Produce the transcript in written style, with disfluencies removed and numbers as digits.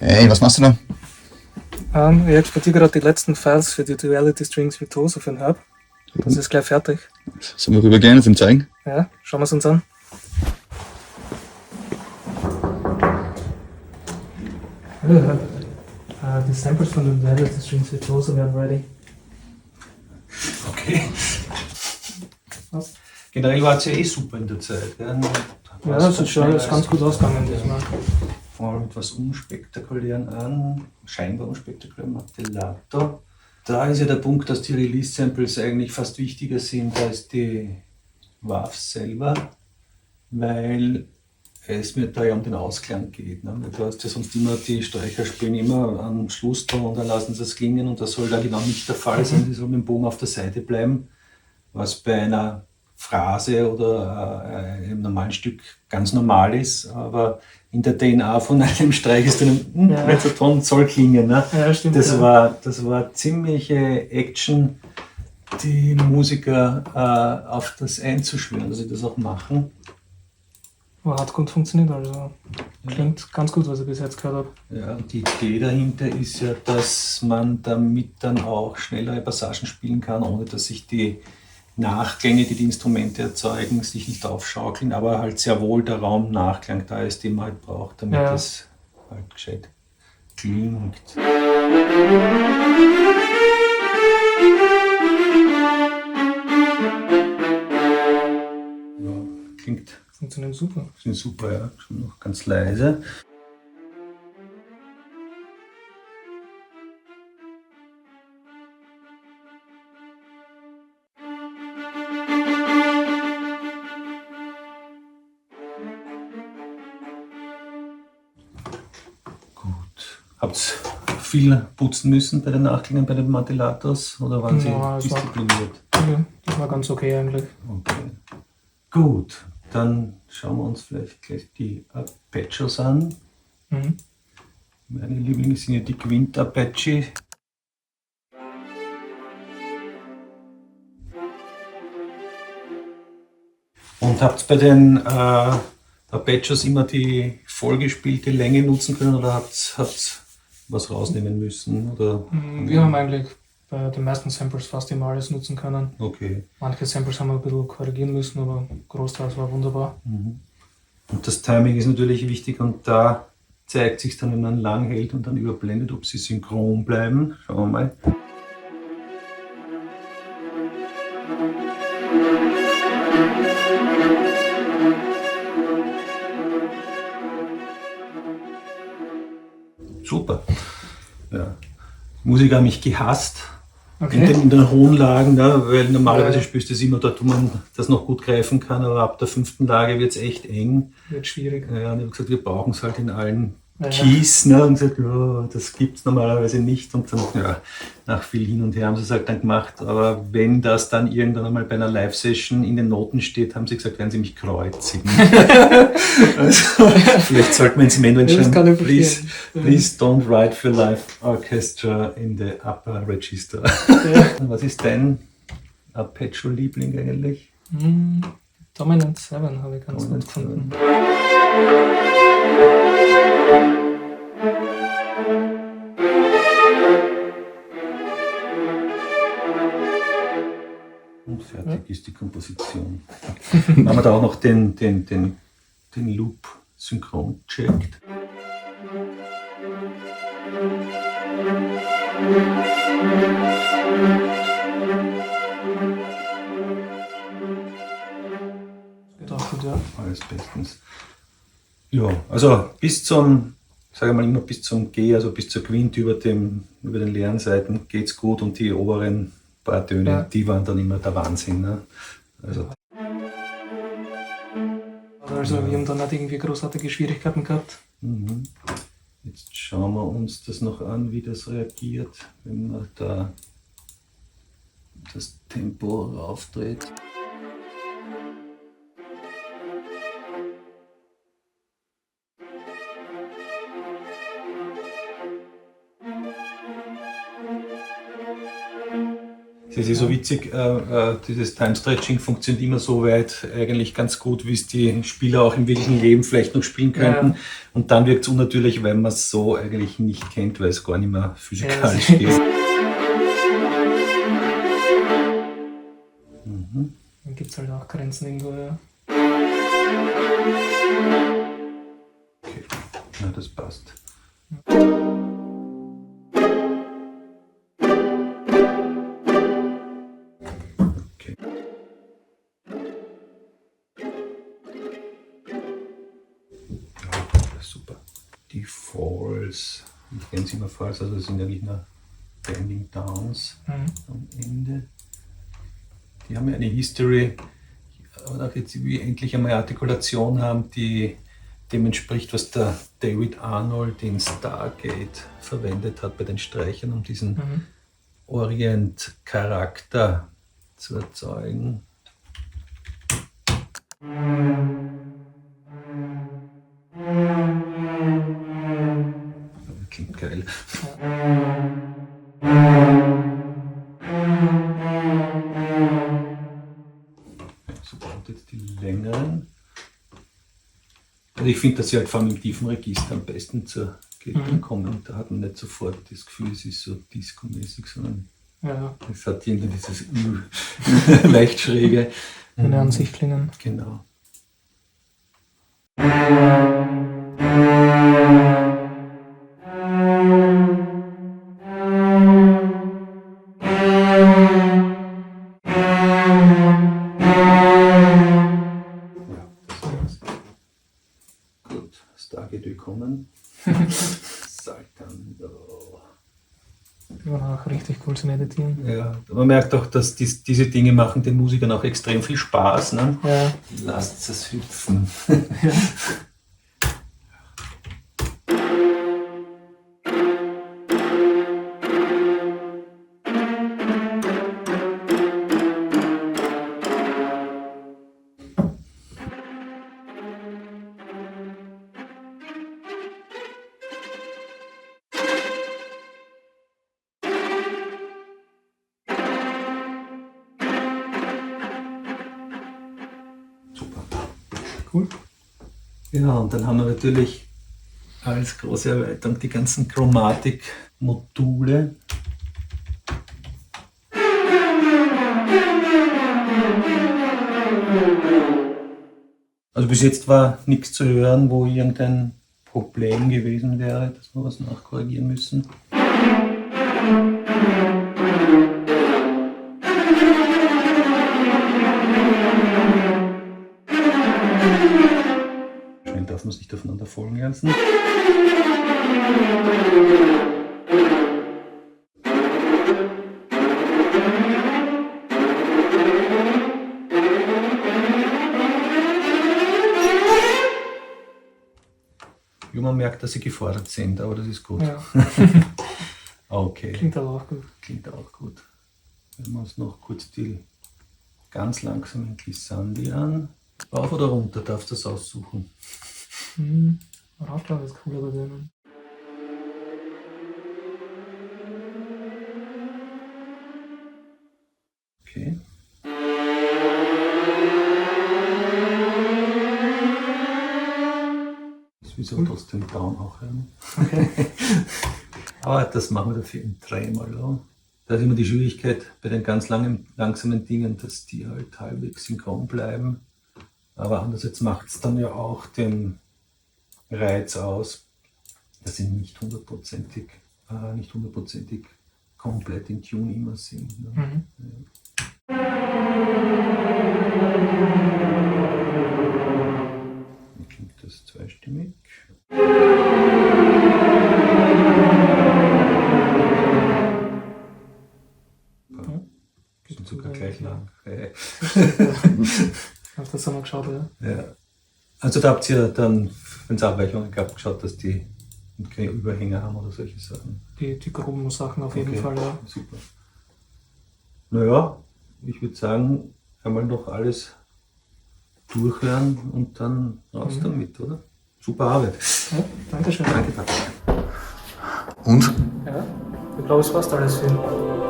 Hey, was machst du da? Ich exportiere gerade die letzten Files für die Duality Strings Virtuoso für den Herb. Das ist gleich fertig. Sollen wir rübergehen und ihm zeigen? Ja, schauen wir es uns an. Hallo Herb. Die Samples von den Duality Strings Virtuoso werden ready. Okay. Was? Generell war es ja eh super in der Zeit. Gell? Ja, das ist schon alles ganz gut ausgegangen diesmal. Fangen wir mit was Unspektakulären an, scheinbar unspektakulären Martellator. Da ist ja der Punkt, dass die Release-Samples eigentlich fast wichtiger sind als die WAVs selber, weil es mir da ja um den Ausklang geht. Ne? Du hast ja sonst immer, die Streicher spielen immer am Schlusston und dann lassen sie es klingen und das soll da genau nicht der Fall sein, die soll mit dem Bogen auf der Seite bleiben, was bei einer Phrase oder einem normalen Stück ganz normal ist, aber in der DNA von einem Streich ist dann letzter Ton soll klingen. Ne? Ja, stimmt. Das war ziemliche Action, die Musiker auf das einzuschwören, dass sie das auch machen. Aber hat gut funktioniert, also klingt ganz gut, was ich bis jetzt gehört habe. Ja, und die Idee dahinter ist ja, dass man damit dann auch schnellere Passagen spielen kann, ohne dass sich die Nachklänge, die die Instrumente erzeugen, sich nicht aufschaukeln, aber halt sehr wohl der Raum-Nachklang da ist, den man halt braucht, damit das halt gescheit klingt. Ja, klingt Funktioniert super. super, ja, schon noch ganz leise. Habt ihr viel putzen müssen bei den Nachklängen, bei den Martellators oder waren Sie diszipliniert? Das war ganz okay eigentlich. Okay. Gut, dann schauen wir uns vielleicht gleich die Arpeggios an. Mhm. Meine Lieblinge sind ja die Quint Arpeggi. Und habt ihr bei den Arpeggios immer die vollgespielte Länge nutzen können oder habt ihr was rausnehmen müssen? Oder? Wir haben eigentlich bei den meisten Samples fast immer alles nutzen können. Okay. Manche Samples haben wir ein bisschen korrigieren müssen, aber großteils war wunderbar. Und das Timing ist natürlich wichtig und da zeigt sich dann, wenn man lang hält und dann überblendet, ob sie synchron bleiben. Schauen wir mal. Super. Ja. Musiker haben mich gehasst. Okay. In den hohen Lagen, ne, weil normalerweise spürst du es immer dort, wo man das noch gut greifen kann, aber ab der 5. Lage wird es echt eng. Wird schwierig. Ja, und ich habe gesagt, wir brauchen es halt in allen Keys. Ne, und gesagt, ja, das gibt es normalerweise nicht. Und dann, ja, nach viel hin und her haben sie es halt dann gemacht. Aber wenn das dann irgendwann einmal bei einer Live-Session in den Noten steht, haben sie gesagt, werden sie mich kreuzigen. Also, vielleicht sollte man ins Manual schreiben, please don't write for live orchestra in the upper register. Ja. Was ist dein Arpeggio-Liebling eigentlich? Dominant 7 habe ich ganz gut gefunden. Und fertig ist die Komposition. Haben wir da auch noch den Loop synchron checkt. Alles bestens. Ja, also bis zum, sage ich mal immer bis zum G, also bis zur Quint über den leeren Seiten geht's gut und die oberen paar Töne, die waren dann immer der Wahnsinn. Ne? Also wir haben da nicht irgendwie großartige Schwierigkeiten gehabt. Jetzt schauen wir uns das noch an, wie das reagiert, wenn man da das Tempo raufdreht. Das ist so witzig, dieses Time-Stretching funktioniert immer so weit eigentlich ganz gut, wie es die Spieler auch im wirklichen Leben vielleicht noch spielen könnten. Ja. Und dann wirkt es unnatürlich, weil man es so eigentlich nicht kennt, weil es gar nicht mehr physikalisch Ja, geht. Dann gibt es halt auch Grenzen irgendwo, ja. Okay, ja, das passt. Okay. Ja, super. Die Falls, ich nenne sie immer Falls, also das sind eigentlich nur Bending Downs am Ende. Die haben ja eine History, aber auch jetzt wie endlich einmal Artikulation haben, die dem entspricht, was der David Arnold in Stargate verwendet hat bei den Streichern, um diesen Orient-Charakter zu erzeugen. Klingt geil. So braucht jetzt die längeren. Also ich finde, dass sie halt vor allem im tiefen Register am besten zur Geltung kommen. Da hat man nicht sofort das Gefühl, es ist so disco-mäßig, sondern es hat irgendwie dieses leicht schräge. Wenn an sich klingen. Genau. Gut, Stargate willkommen. Saltando. War auch richtig cool zum Editieren. Ja, man merkt auch, dass diese Dinge machen den Musikern auch extrem viel Spaß. Ne? Ja. Lasst es hüpfen. Super. Cool. Ja, und dann haben wir natürlich als große Erweiterung die ganzen Chromatik-Module. Also bis jetzt war nichts zu hören, wo irgendein Problem gewesen wäre, dass wir was nachkorrigieren müssen. Schnell darf man sich nicht aufeinander folgen lassen. Ja, man merkt, dass sie gefordert sind, aber das ist gut. Ja. Okay. Klingt aber auch gut. Klingt auch gut. Hören wir uns noch kurz die ganz langsamen Glissandi an. Rauf oder runter, darfst du das aussuchen. Rauf, glaube ich, ist cooler bei denen. Okay. Das will aber trotzdem Down auch hören. Okay. Aber das machen wir dafür im Tremolo. Da ist immer die Schwierigkeit bei den ganz langsamen Dingen, dass die halt halbwegs synchron bleiben. Aber andererseits macht es dann ja auch den Reiz aus, dass sie nicht hundertprozentig komplett in Tune immer sind. Ne? Wie klingt das zweistimmig? Sind sogar gleich lang. Auf das haben wir geschaut, ja. Ja. Also da habt ihr dann, wenn es Abweichungen gab, geschaut, dass die keine Überhänge haben oder solche Sachen. Die groben Sachen auf jeden Fall, ja. Super. Naja, ich würde sagen, einmal noch alles durchhören und dann raus damit, oder? Super Arbeit. Ja, danke schön. Danke, Patrick. Und? Ja, ich glaube, es passt alles für ihn.